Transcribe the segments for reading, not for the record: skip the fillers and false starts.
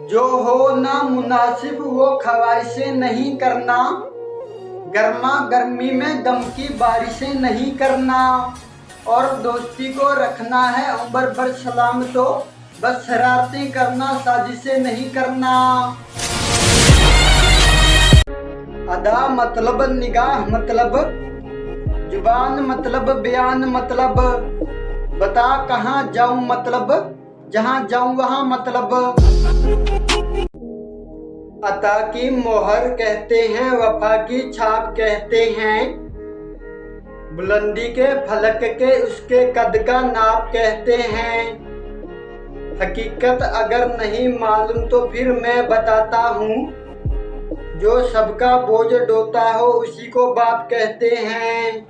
जो हो ना मुनासिब वो ख्वाहिशें नहीं करना, गर्मा गर्मी में गम की बारिशें नहीं करना, और दोस्ती को रखना है उम्र भर सलाम तो बस शरारतें करना साजिशें नहीं करना। अदा मतलब निगाह मतलब जुबान मतलब बयान मतलब, बता कहाँ जाऊं मतलब जहाँ जाऊं वहाँ मतलब। अता की मोहर कहते हैं वफा की छाप कहते हैं, बुलंदी के फलक के उसके कद का नाप कहते हैं। हकीकत अगर नहीं मालूम तो फिर मैं बताता हूँ, जो सबका बोझ ढोता हो उसी को बाप कहते हैं।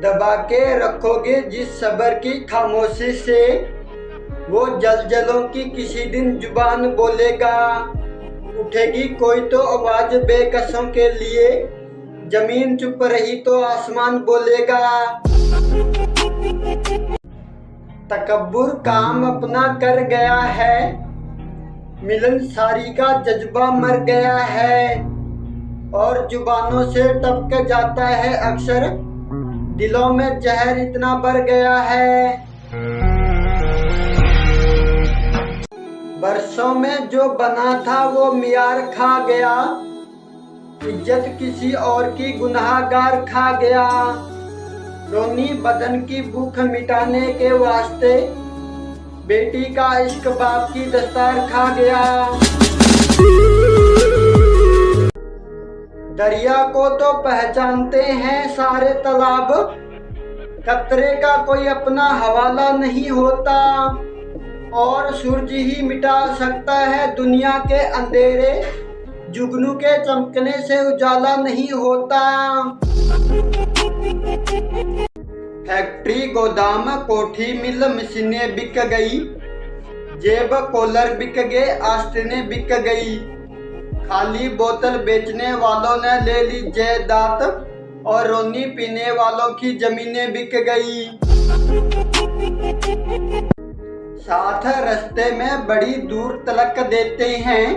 दबा के रखोगे जिस सब्र की खामोशी से, वो जलजलों की किसी दिन जुबान बोलेगा। उठेगी कोई तो आवाज बेकसों के लिए, जमीन चुप रही तो आसमान बोलेगा। तकब्बुर काम अपना कर गया है, मिलनसारी का जज्बा मर गया है, और जुबानों से टपक जाता है अक्सर, दिलों में जहर इतना भर गया है। बरसों में जो बना था वो मियार खा गया, इज्जत किसी और की गुनाहगार खा गया। रोनी बदन की भूख मिटाने के वास्ते, बेटी का इश्क बाप की दस्तार खा गया। दरिया को तो पहचानते हैं सारे तालाब, कतरे का कोई अपना हवाला नहीं होता, और सूरज ही मिटा सकता है दुनिया के अंधेरे, जुगनू के चमकने से उजाला नहीं होता। फैक्ट्री गोदाम कोठी मिल मशीनें बिक गई, जेब कॉलर बिक गए आस्तीनें बिक गई, खाली बोतल बेचने वालों ने ले ली जायदाद, और रोनी पीने वालों की जमीनें बिक गई। साथ रास्ते में बड़ी दूर तलक देते हैं,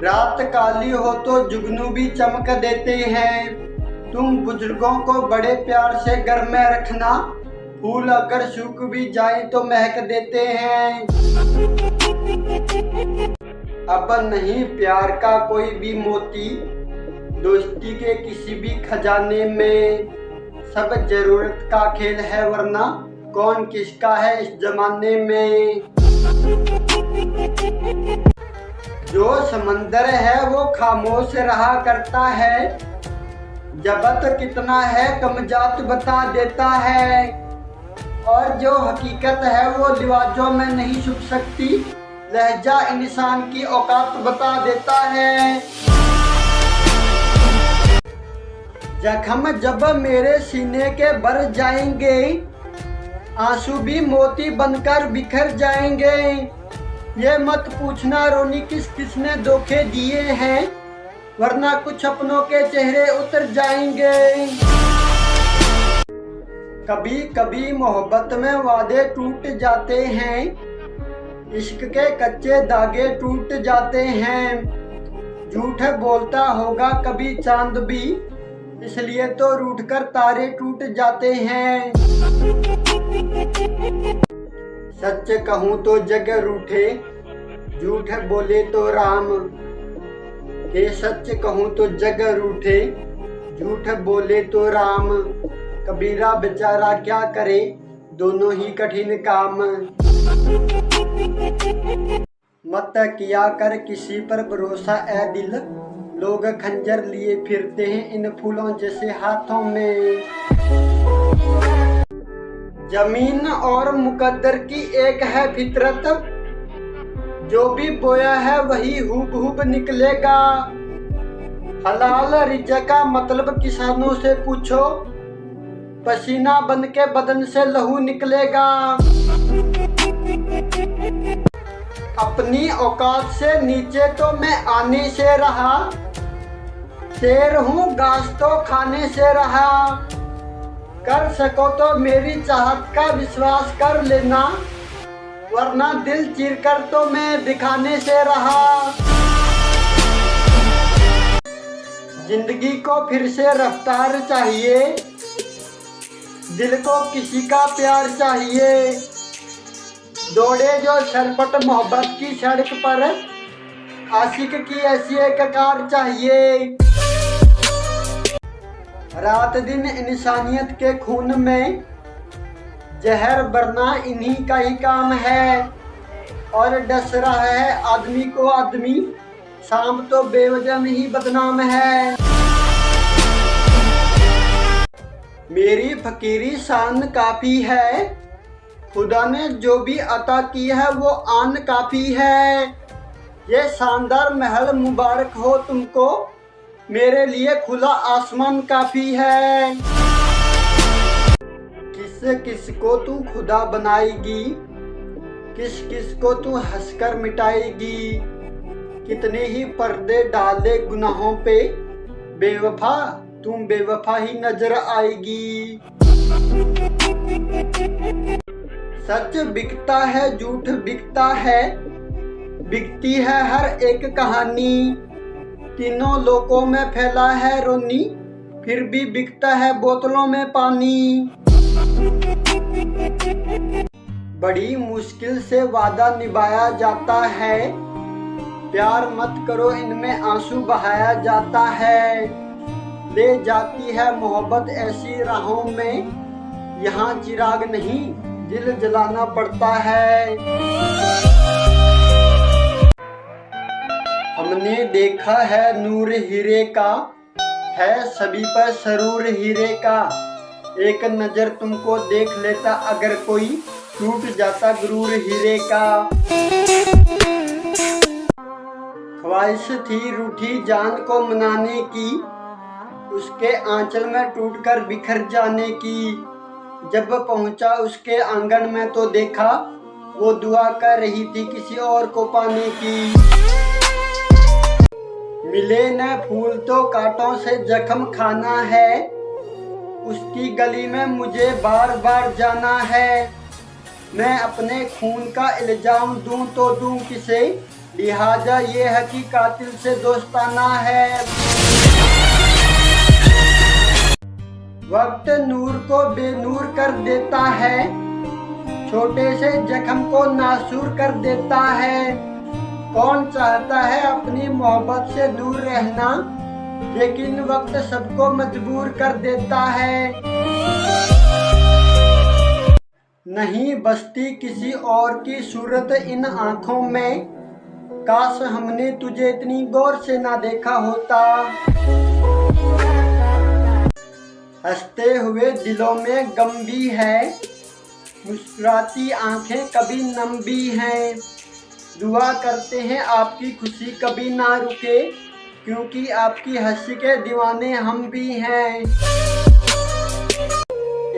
रात काली हो तो जुगनू भी चमक देते हैं। तुम बुजुर्गों को बड़े प्यार से घर में रखना, फूल अगर सूख भी जाए तो महक देते हैं। अब नहीं प्यार का कोई भी मोती, दोस्ती के किसी भी खजाने में, सब जरूरत का खेल है वरना कौन किसका है इस जमाने में। जो समंदर है वो खामोश रहा करता है, जबत कितना है कमजात बता देता है, और जो हकीकत है वो लिवाजों में नहीं छुप सकती, लहजा इंसान की औकात बता देता है। जख्म जब मेरे सीने के भर जाएंगे, आंसू भी मोती बनकर बिखर जाएंगे, ये मत पूछना रोनी किस किसने धोखे दिए हैं, वरना कुछ अपनों के चेहरे उतर जाएंगे। कभी कभी मोहब्बत में वादे टूट जाते हैं, इश्क के कच्चे धागे टूट जाते हैं, झूठ बोलता होगा कभी चांद भी, इसलिए तो रूठकर तारे टूट जाते हैं। सच कहूँ तो जग रूठे, झूठ बोले तो राम, ये सच कहूँ तो जग रूठे, झूठ बोले तो राम, कबीरा बेचारा क्या करे दोनों ही कठिन काम। मत किया कर किसी पर भरोसा ए दिल, लोग खंजर लिए फिरते हैं इन फूलों जैसे हाथों में। जमीन और मुकद्दर की एक है फितरत, जो भी बोया है वही हूबहूब निकलेगा। हलाल रिज़्क़ का मतलब किसानों से पूछो, पसीना बन के बदन से लहू निकलेगा। अपनी औकात से नीचे तो मैं आने से रहा, शेर हूँ घास तो खाने से रहा, कर सको तो मेरी चाहत का विश्वास कर लेना, वरना दिल चीरकर तो मैं दिखाने से रहा। जिंदगी को फिर से रफ्तार चाहिए, दिल को किसी का प्यार चाहिए। दौड़े जो सरपट मोहब्बत की सड़क पर, आशिक की ऐसी एक कार चाहिए। रात दिन इंसानियत के खून में जहर भरना इन्हीं का ही काम है। और डस रहा है आदमी को आदमी, शाम तो बेवजह ही बदनाम है। मेरी फकीरी शान काफी है, खुदा ने जो भी अता की है वो आन काफी है। ये शानदार महल मुबारक हो तुमको, मेरे लिए खुला आसमान काफी है। किस किस को तू खुदा बनाएगी, किस किस को तू हंसकर मिटाएगी। कितने ही पर्दे डाले गुनाहों पे, बेवफा तुम बेवफा ही नजर आएगी। सच बिकता है झूठ बिकता है, बिकती है हर एक कहानी। तीनों लोकों में फैला है रोनी, फिर भी बिकता है बोतलों में पानी। बड़ी मुश्किल से वादा निभाया जाता है, प्यार मत करो इनमें आंसू बहाया जाता है। ले जाती है मोहब्बत ऐसी राहों में, यहाँ चिराग नहीं दिल जलाना पड़ता है। हमने देखा है नूर हीरे का, है सभी पर सरूर हीरे का। एक नजर तुमको देख लेता अगर कोई, टूट जाता गुरूर हीरे का। ख्वाहिश थी रूठी जान को मनाने की, उसके आंचल में टूटकर बिखर जाने की। जब पहुंचा उसके आंगन में तो देखा, वो दुआ कर रही थी किसी और को पाने की। मिले न फूल तो कांटों से जख्म खाना है, उसकी गली में मुझे बार बार जाना है। मैं अपने खून का इल्जाम दूं तो दूं किसे, लिहाजा ये है कि कातिल से दोस्ताना है। वक्त नूर को बेनूर कर देता है, छोटे से जख्म को नासूर कर देता है। कौन चाहता है अपनी मोहब्बत से दूर रहना, लेकिन वक्त सबको मजबूर कर देता है। नहीं बसती किसी और की सूरत इन आंखों में, काश हमने तुझे इतनी गौर से ना देखा होता। हंसते हुए दिलों में गम भी है, मुस्कुराती आंखें कभी नम भी हैं। दुआ करते हैं आपकी खुशी कभी ना रुके, क्योंकि आपकी हंसी के दीवाने हम भी हैं।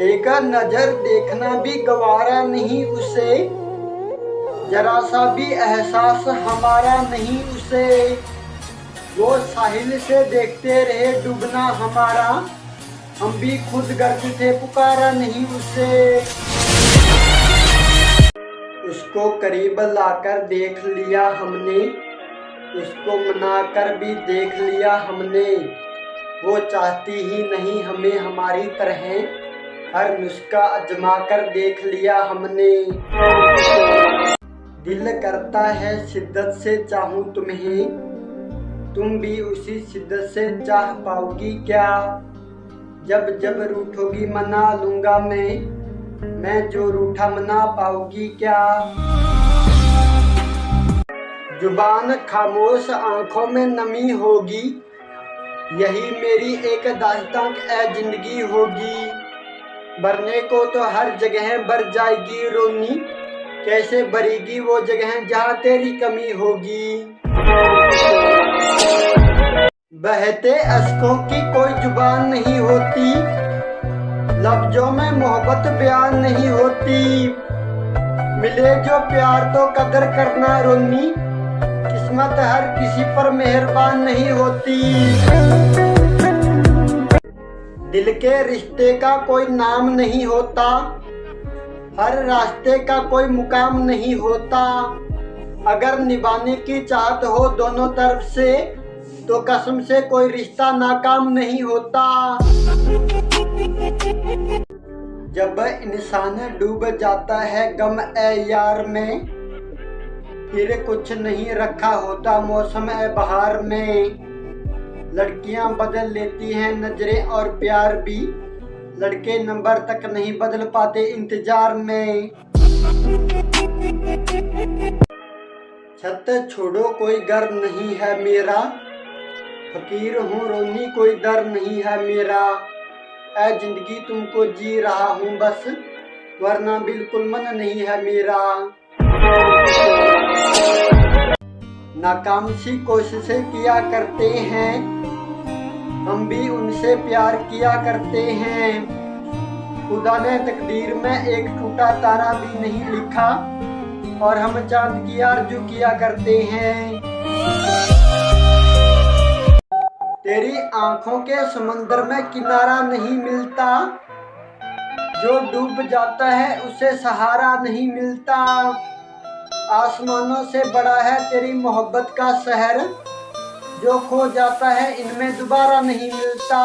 एक नजर देखना भी गवारा नहीं उसे, जरा सा भी एहसास हमारा नहीं उसे। वो साहिल से देखते रहे डूबना हमारा, हम भी खुद गर्ज थे पुकारा नहीं उसे। उसको करीब लाकर देख लिया हमने, उसको मनाकर भी देख लिया हमने। वो चाहती ही नहीं हमें हमारी तरह, हर नुस्खा आजमा कर देख लिया हमने। दिल करता है शिद्दत से चाहूं तुम्हें, तुम भी उसी शिद्दत से चाह पाओगी क्या। जब जब रूठोगी मना लूंगा मैं जो रूठा मना पाओगी क्या। जुबान खामोश आंखों में नमी होगी, यही मेरी एक दास्तां ए जिंदगी होगी। भरने को तो हर जगह भर जाएगी रोनी, कैसे भरेगी वो जगह जहाँ तेरी कमी होगी। बहते अश्कों की कोई जुबान नहीं होती, लफ्जों में मोहब्बत बयान नहीं होती। मिले जो प्यार तो कदर करना रोनी, किस्मत हर किसी पर मेहरबान नहीं होती। दिल के रिश्ते का कोई नाम नहीं होता, हर रास्ते का कोई मुकाम नहीं होता। अगर निभाने की चाहत हो दोनों तरफ से तो कसम से कोई रिश्ता नाकाम नहीं होता। जब इंसान डूब जाता है गम ए यार में, फिर कुछ नहीं रखा होता मौसम ए बहार में। लड़कियां बदल लेती हैं नजरें और प्यार भी, लड़के नंबर तक नहीं बदल पाते इंतजार में। छत छोड़ो कोई घर नहीं है मेरा, फकीर हूँ रोनी कोई दर नहीं है मेरा। ऐ जिंदगी तुमको जी रहा हूँ बस, वरना बिल्कुल मन नहीं है मेरा। नाकाम सी कोशिशें किया करते हैं, हम भी उनसे प्यार किया करते हैं। खुदा ने तकदीर में एक टूटा तारा भी नहीं लिखा, और हम चांद की आरज़ू किया करते हैं। तेरी आंखों के समंदर में किनारा नहीं मिलता, जो डूब जाता है उसे सहारा नहीं मिलता। आसमानों से बड़ा है तेरी मोहब्बत का शहर, जो खो जाता है इनमें दोबारा नहीं मिलता।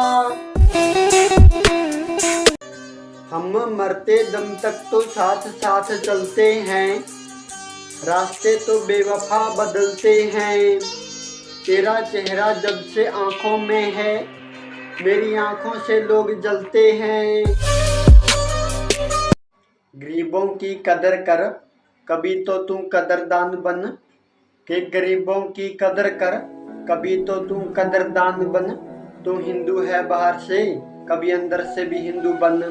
हम मरते दम तक तो साथ साथ चलते हैं, रास्ते तो बेवफा बदलते हैं। तेरा चेहरा जब से आंखों में है, मेरी आंखों से लोग जलते हैं। गरीबों की कदर कर, कभी तो तू कदरदान बन, के गरीबों की कदर कर, कभी तो तू कदरदान बन। तू हिंदू है बाहर से, कभी अंदर से भी हिंदू बन।